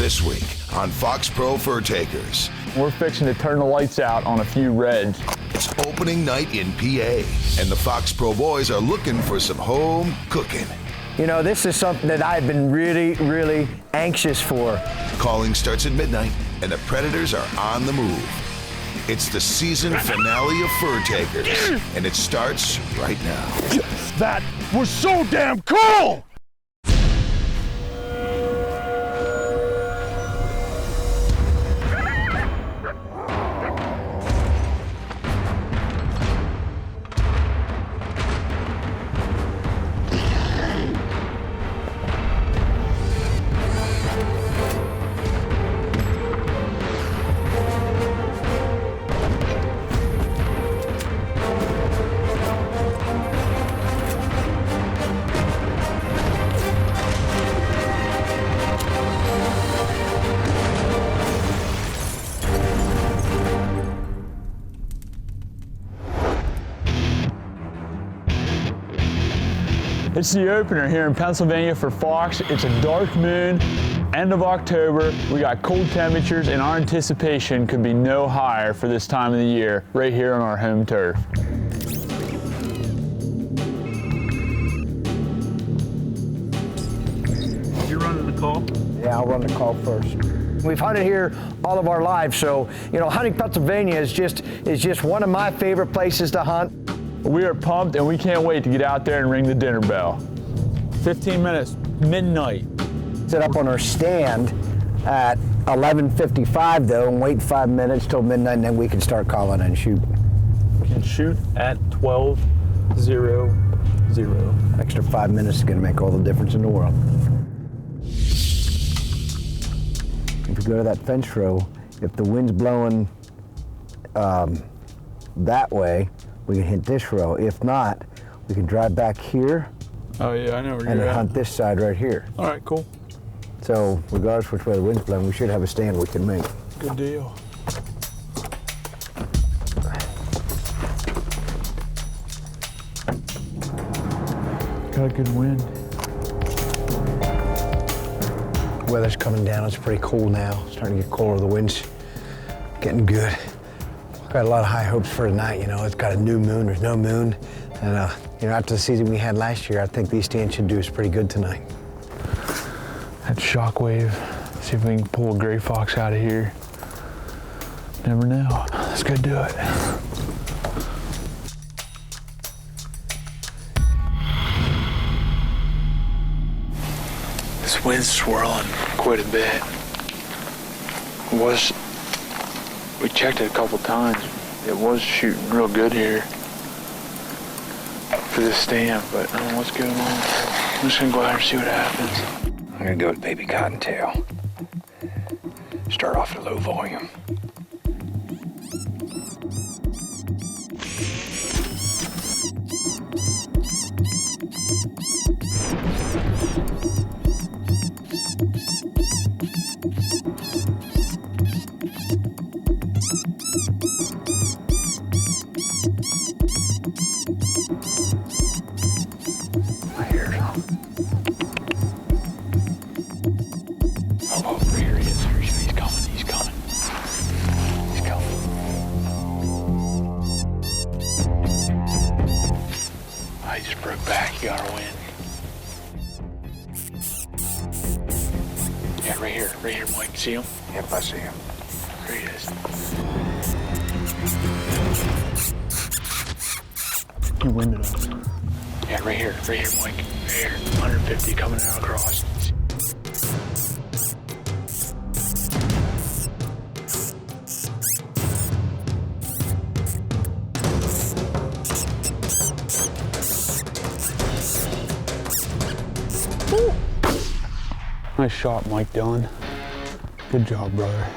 This week on Foxpro Fur Takers. We're fixing to turn the lights out on a few reds. It's opening night in PA, and the Foxpro boys are looking for some home cooking. You know, this is something that I've been really anxious for. Calling starts at midnight, and the Predators are on the move. It's the season finale of Fur Takers, and it starts right now. That was so damn cool! It's the opener here in Pennsylvania for Fox. It's a dark moon, end of October. We got cold temperatures, and our anticipation could be no higher for this time of the year, right here on our home turf. You're running the call? Yeah, I'll run the call first. We've hunted here all of our lives, so you know, hunting Pennsylvania is just one of my favorite places to hunt. We are pumped, and we can't wait to get out there and ring the dinner bell. 15 minutes, midnight. Set up on our stand at 11:55 though, and wait 5 minutes till midnight, and then we can start calling and shoot. We can shoot at 12:00. Extra 5 minutes is gonna make all the difference in the world. If you go to that fence row, if the wind's blowing that way, we can hit this row. If not, we can drive back here. Oh yeah, I know where and you're at. Hunt this side right here. All right, cool. So regardless which way the wind's blowing, we should have a stand we can make. Good deal. Got a good wind. Weather's coming down. It's pretty cool now. It's starting to get colder. The wind's getting good. Got a lot of high hopes for tonight. You know, it's got a new moon. There's no moon, and you know, after the season we had last year, I think these stands should do us pretty good tonight. That shockwave. See if we can pull a gray fox out of here. Never know. Let's go do it. This wind's swirling quite a bit. We checked it a couple times. It was shooting real good here for this stand, but I don't know what's going on. I'm just gonna go out and see what happens. I'm gonna go with baby cottontail. Start off at low volume. Right here, Mike. See him? Yep, I see him. There he is. He winded us. Yeah, right here, Mike. Right here, 150 coming out across. Ooh. Nice shot, Mike Dillon. Good job, brother.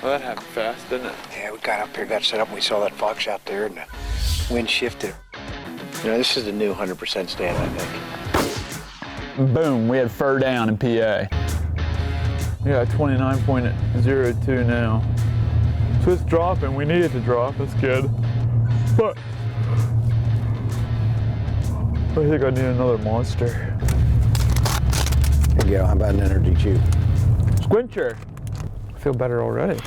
Well, that happened fast, didn't it? Yeah, we got up here, got set up, and we saw that fox out there, and the wind shifted. You know, this is the new 100% stand, I think. Boom, we had fur down in PA. We got 29.02 now. So it's dropping. We need it to drop. That's good. But I think I need another monster. There you go. How about an energy chew? Squincher. I feel better already.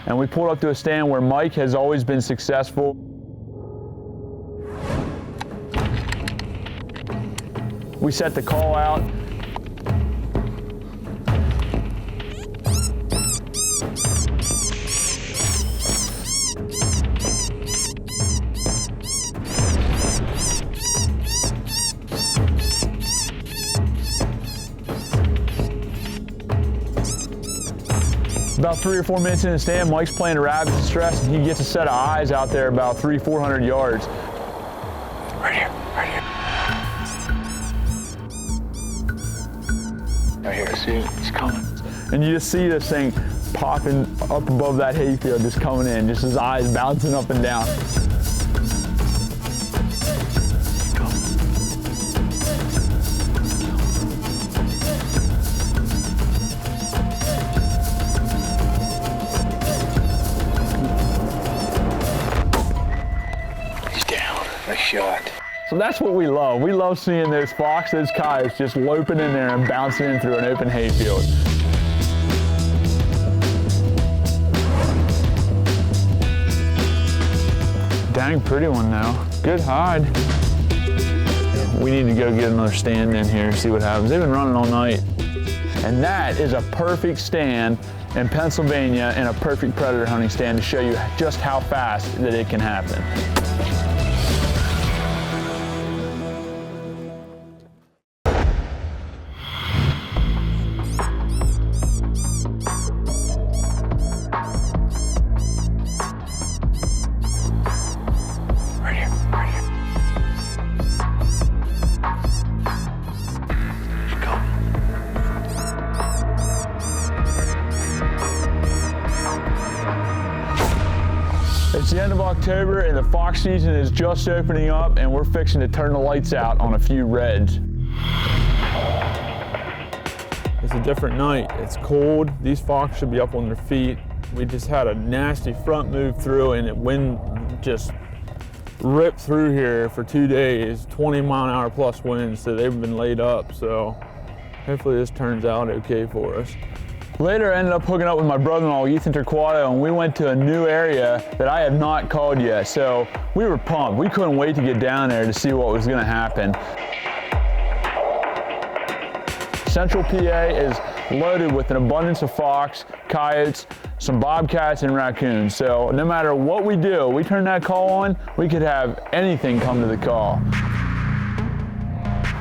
And we pulled up to a stand where Mike has always been successful. We set the call out. About 3 or 4 minutes in the stand, Mike's playing a rabbit stress, and he gets a set of eyes out there about 300-400 yards. Right here, right here. Right here, see, he's coming. And you just see this thing popping up above that hayfield, just coming in, just his eyes bouncing up and down. Nice shot. So that's what we love. We love seeing those those coyotes just loping in there and bouncing in through an open hayfield. Dang pretty one now. Good hide. We need to go get another stand in here and see what happens. They've been running all night. And that is a perfect stand in Pennsylvania and a perfect predator hunting stand to show you just how fast that it can happen. It's the end of October and the fox season is just opening up, and we're fixing to turn the lights out on a few reds. It's a different night. It's cold. These fox should be up on their feet. We just had a nasty front move through, and the wind just ripped through here for 2 days, 20-mile-an-hour plus winds, so they've been laid up. So hopefully this turns out okay for us. Later, I ended up hooking up with my brother-in-law, Ethan Turquato, and we went to a new area that I have not called yet. So we were pumped. We couldn't wait to get down there to see what was gonna happen. Central PA is loaded with an abundance of fox, coyotes, some bobcats, and raccoons. So no matter what we do, we turn that call on, we could have anything come to the call.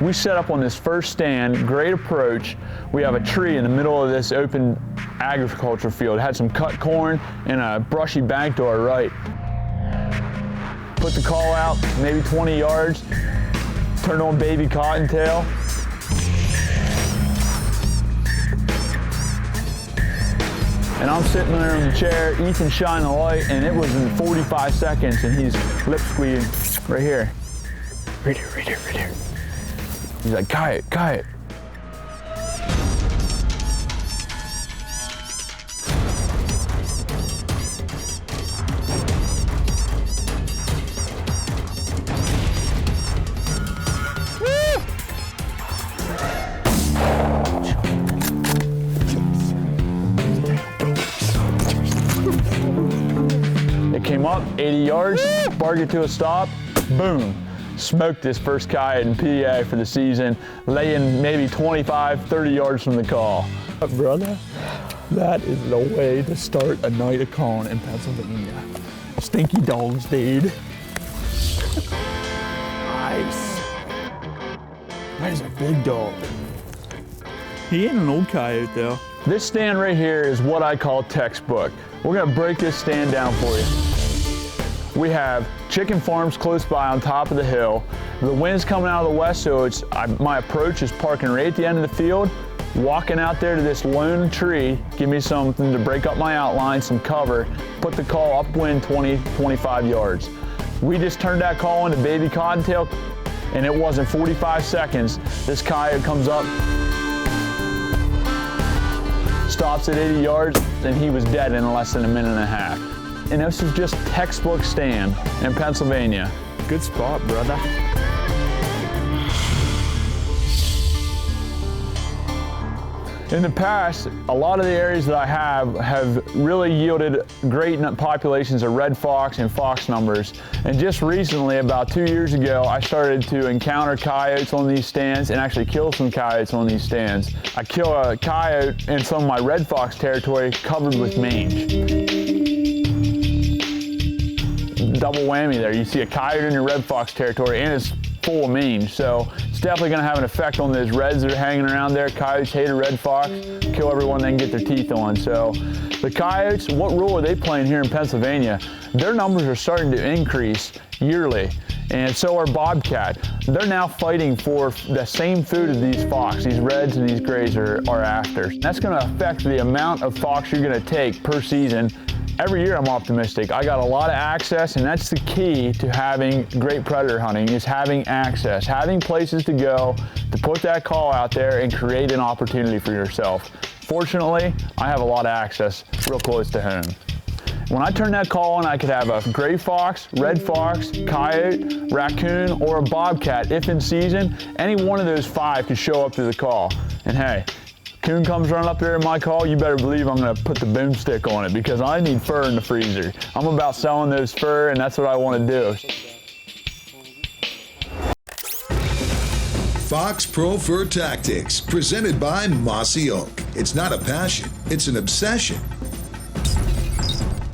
We set up on this first stand, great approach. We have a tree in the middle of this open agriculture field. It had some cut corn and a brushy bank to our right. Put the call out, maybe 20 yards, turned on baby cottontail. And I'm sitting there in the chair, Ethan shining the light, and it was in 45 seconds, and he's lip squeezing right here. Right here, right here, right here. He's like, coyote, coyote. It came up 80 yards, barked it to a stop, boom. Smoked this first coyote in PA for the season, laying maybe 25, 30 yards from the call. Brother, that is the way to start a night of calling in Pennsylvania. Stinky dogs, dude. Nice. That is a big dog. He ain't an old coyote though. This stand right here is what I call textbook. We're gonna break this stand down for you. We have chicken farms close by on top of the hill. The wind's coming out of the west, so my approach is parking right at the end of the field, walking out there to this lone tree, give me something to break up my outline, some cover, put the call upwind 20, 25 yards. We just turned that call into baby cottontail, and it wasn't 45 seconds. This coyote comes up, stops at 80 yards, and he was dead in less than a minute and a half. And this is just textbook stand in Pennsylvania. Good spot, brother. In the past, a lot of the areas that I have really yielded great populations of red fox and fox numbers. And just recently, about 2 years ago, I started to encounter coyotes on these stands and actually kill some coyotes on these stands. I kill a coyote in some of my red fox territory covered with mange. Double whammy there. You see a coyote in your red fox territory and it's full of mange. So it's definitely going to have an effect on those reds that are hanging around there. Coyotes hate a red fox, kill everyone they can get their teeth on. So the coyotes, what role are they playing here in Pennsylvania? Their numbers are starting to increase yearly, and so are bobcat. They're now fighting for the same food as these fox, these reds and these grays are after. That's going to affect the amount of fox you're going to take per season. Every year I'm optimistic. I got a lot of access, and that's the key to having great predator hunting, is having access, having places to go to put that call out there and create an opportunity for yourself. Fortunately, I have a lot of access real close to home. When I turn that call on, I could have a gray fox, red fox, coyote, raccoon, or a bobcat. If in season, any one of those 5 could show up to the call. And hey, coon comes running up there in my call, you better believe I'm gonna put the boomstick on it because I need fur in the freezer. I'm about selling those fur, and that's what I wanna do. Foxpro Fur Tactics, presented by Mossy Oak. It's not a passion, it's an obsession.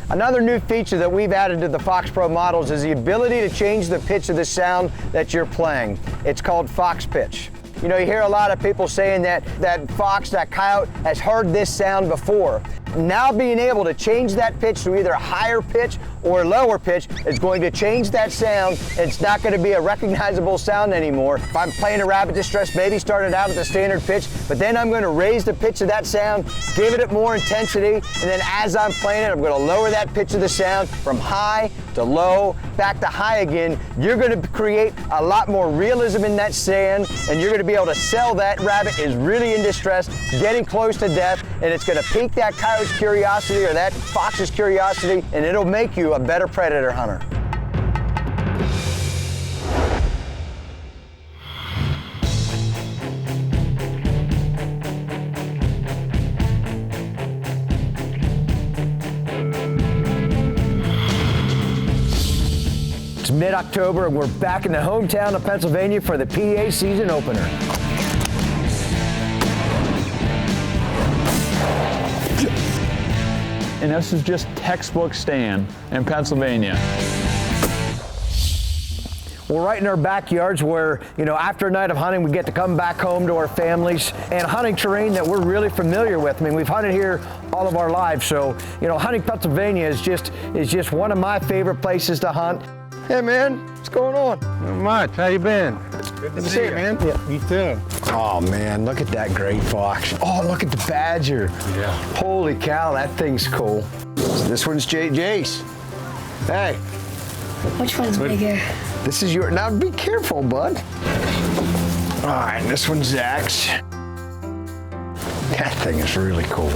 Another new feature that we've added to the Foxpro models is the ability to change the pitch of the sound that you're playing. It's called Fox pitch. You know, you hear a lot of people saying that fox, that coyote has heard this sound before. Now being able to change that pitch to either a higher pitch or a lower pitch is going to change that sound. It's not going to be a recognizable sound anymore. If I'm playing a rabbit distress, maybe started out at the standard pitch, but then I'm going to raise the pitch of that sound, give it more intensity, and then as I'm playing it, I'm going to lower that pitch of the sound from high to low, back to high again. You're going to create a lot more realism in that sound, and you're going to be able to sell that rabbit is really in distress, getting close to death, and it's going to pique that coyote's curiosity or that fox's curiosity, and it'll make you a better predator hunter. It's mid-October and we're back in the hometown of Pennsylvania for the PA season opener. And this is just textbook stand in Pennsylvania. We're right in our backyards where, you know, after a night of hunting, we get to come back home to our families and hunting terrain that we're really familiar with. I mean, we've hunted here all of our lives, so, you know, hunting Pennsylvania is just one of my favorite places to hunt. Hey, man, what's going on? Not much. How you been? Good to see you, man. Yeah, you too. Oh man, look at that great fox. Oh, look at the badger. Yeah. Holy cow, that thing's cool. This one's Jace. Hey. Which one's bigger? This is your, now be careful, bud. All right, this one's Zach's. That thing is really cool.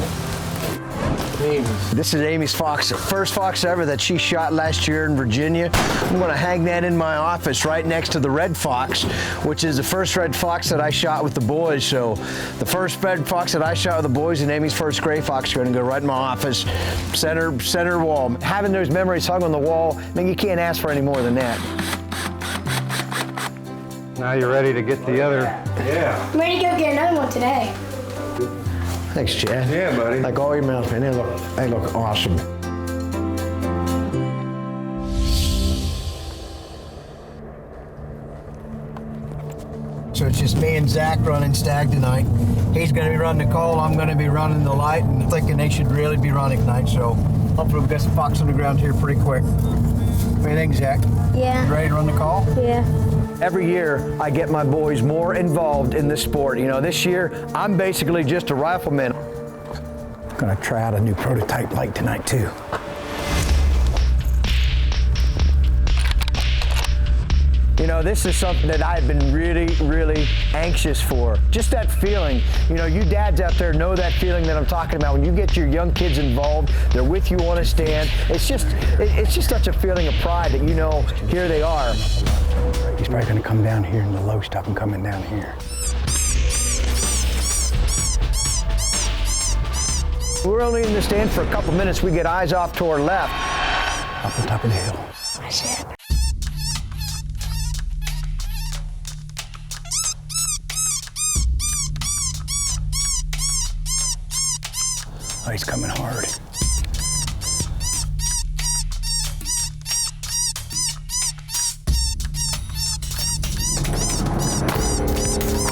This is Amy's fox, first fox ever that she shot last year in Virginia. I'm gonna hang that in my office right next to the red fox, which is the first red fox that I shot with the boys. So the first red fox that I shot with the boys and Amy's first gray fox are gonna go right in my office, center wall. Having those memories hung on the wall, I mean, you can't ask for any more than that. Now you're ready to get the other. Yeah. I'm ready to go get another one today. Thanks, Chad. Yeah, buddy. Like all your mouth, man. They look awesome. So it's just me and Zach running stag tonight. He's going to be running the call. I'm going to be running the light, and I'm thinking they should really be running tonight. So hopefully we'll get some fox on the ground here pretty quick. What do you think, Zach? Yeah. You ready to run the call? Yeah. Every year, I get my boys more involved in the sport. You know, this year, I'm basically just a rifleman. I'm going to try out a new prototype light tonight, too. You know, this is something that I've been really, really anxious for. Just that feeling. You know, you dads out there know that feeling that I'm talking about. When you get your young kids involved, they're with you on a stand. It's just such a feeling of pride that, you know, here they are. He's probably going to come down here in the low stuff and coming down here. We're only in the stand for a couple minutes. We get eyes off to our left. Up on top of the hill. I see it. Oh, he's coming hard.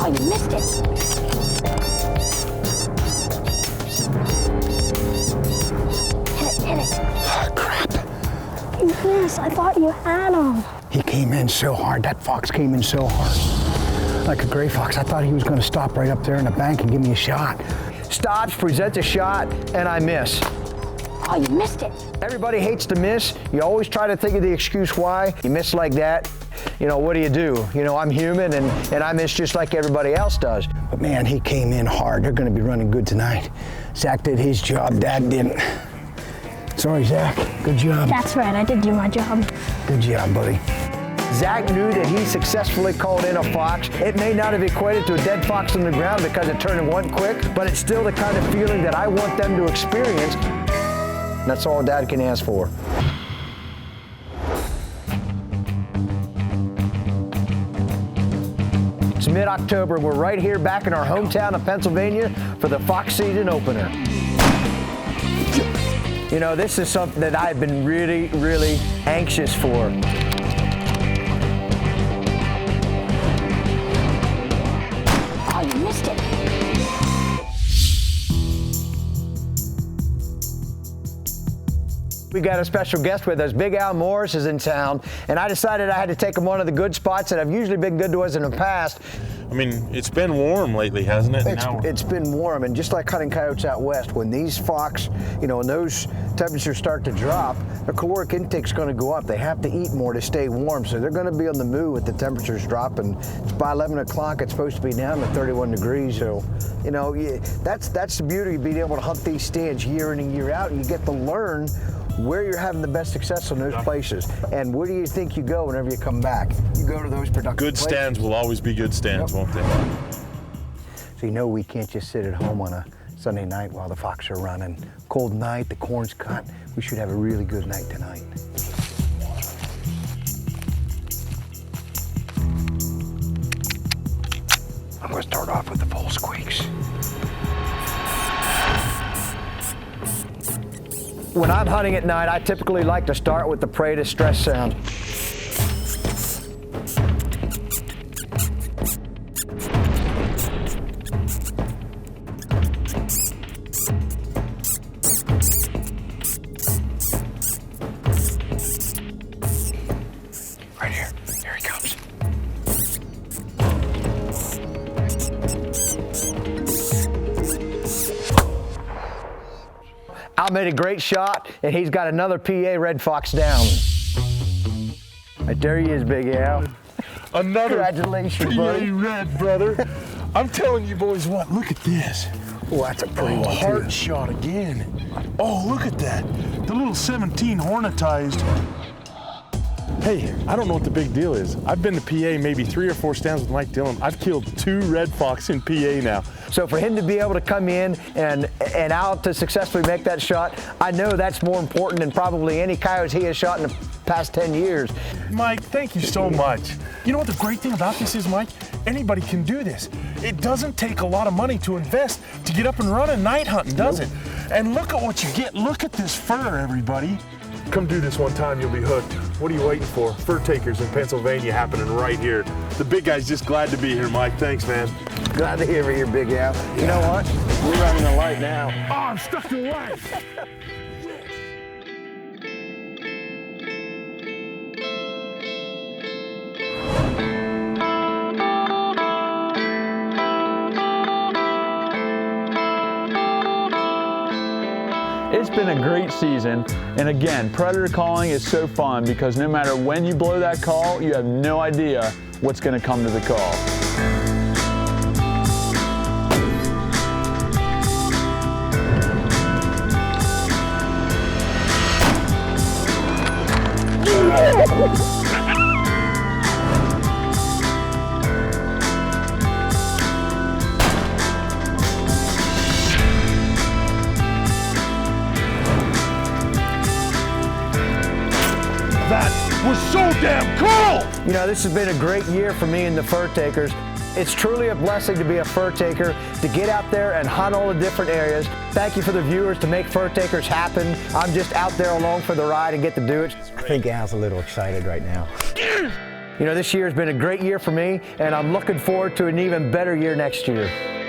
Oh, you missed it. Hit it. Oh, crap. You missed. I thought you had him. He came in so hard. That fox came in so hard. Like a gray fox. I thought he was going to stop right up there in the bank and give me a shot. Stops, presents a shot, and I miss. Oh, you missed it. Everybody hates to miss. You always try to think of the excuse why you miss like that. You know, what do? You know, I'm human and I miss just like everybody else does. But man, he came in hard. They're going to be running good tonight. Zach did his job. Dad didn't. Sorry, Zach. Good job. That's right. I did do my job. Good job, buddy. Zach knew that he successfully called in a fox. It may not have equated to a dead fox on the ground because it turned and went quick, but it's still the kind of feeling that I want them to experience. That's all Dad can ask for. It's mid-October. We're right here back in our hometown of Pennsylvania for the fox season opener. You know, this is something that I've been really, really anxious for. Oh, you missed it. We got a special guest with us. Big Al Morris is in town, and I decided I had to take him one of the good spots that have usually been good to us in the past. I mean, it's been warm lately, hasn't it? It's been warm, and just like hunting coyotes out west, when these fox, you know, when those temperatures start to drop, their caloric intake's going to go up. They have to eat more to stay warm, so they're going to be on the move with the temperatures dropping. It's by 11 o'clock, it's supposed to be down to 31 degrees, so, you know, that's the beauty of being able to hunt these stands year in and year out, and you get to learn where you're having the best success in those places. And where do you think you go whenever you come back? You go to those productive Good places. stands will always be good stands, won't they? So you know we can't just sit at home on a Sunday night while the fox are running. Cold night, the corn's cut. We should have a really good night tonight. I'm going to start off with the pole squeaks. When I'm hunting at night, I typically like to start with the prey distress sound. Right here. Here he comes. Al made a great shot, and he's got another PA red fox down. Right there he is, Big Al. Another Congratulations, PA buddy. red, brother. I'm telling you boys what, look at this. Oh, that's a pretty one, Heart too. shot again. Oh, look at that. The little 17 hornetized. Hey, I don't know what the big deal is. I've been to PA maybe 3 or 4 stands with Mike Dillon. I've killed 2 red fox in PA now. So for him to be able to come in and out to successfully make that shot, I know that's more important than probably any coyotes he has shot in the past 10 years. Mike, thank you so much. You know what the great thing about this is, Mike? Anybody can do this. It doesn't take a lot of money to invest to get up and running night hunting, does it? And look at what you get. Look at this fur, everybody. Come do this one time, you'll be hooked. What are you waiting for? Fur takers in Pennsylvania happening right here. The big guy's just glad to be here, Mike. Thanks, man. Glad to hear you, Big Al. You know what? We're running a light now. Oh, I'm stuck in light. It's been a great season, and again, predator calling is so fun because no matter when you blow that call, you have no idea what's going to come to the call. damn cool! You know, this has been a great year for me and the fur takers. It's truly a blessing to be a fur taker, to get out there and hunt all the different areas. Thank you for the viewers to make fur takers happen. I'm just out there along for the ride and get to do it. I think Al's a little excited right now. You know, this year has been a great year for me, and I'm looking forward to an even better year next year.